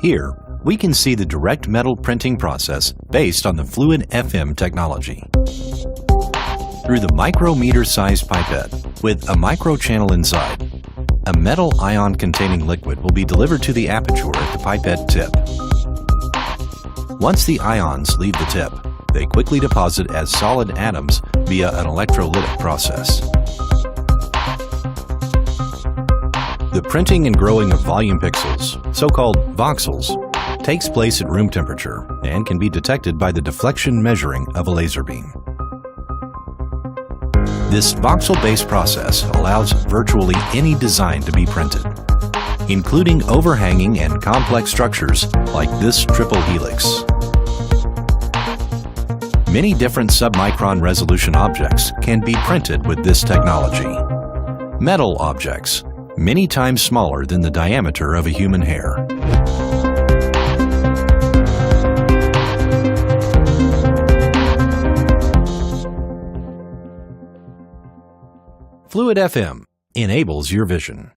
Here, we can see the direct metal printing process based on the FluidFM technology. Through the micrometer-sized pipette, with a microchannel inside, a metal ion-containing liquid will be delivered to the aperture at the pipette tip. Once the ions leave the tip, they quickly deposit as solid atoms via an electrolytic process. The printing and growing of volume pixels, so-called voxels, takes place at room temperature and can be detected by the deflection measuring of a laser beam. This voxel-based process allows virtually any design to be printed, including overhanging and complex structures like this triple helix. Many different submicron resolution objects can be printed with this technology. Metal objects, many times smaller than the diameter of a human hair. FluidFM enables your vision.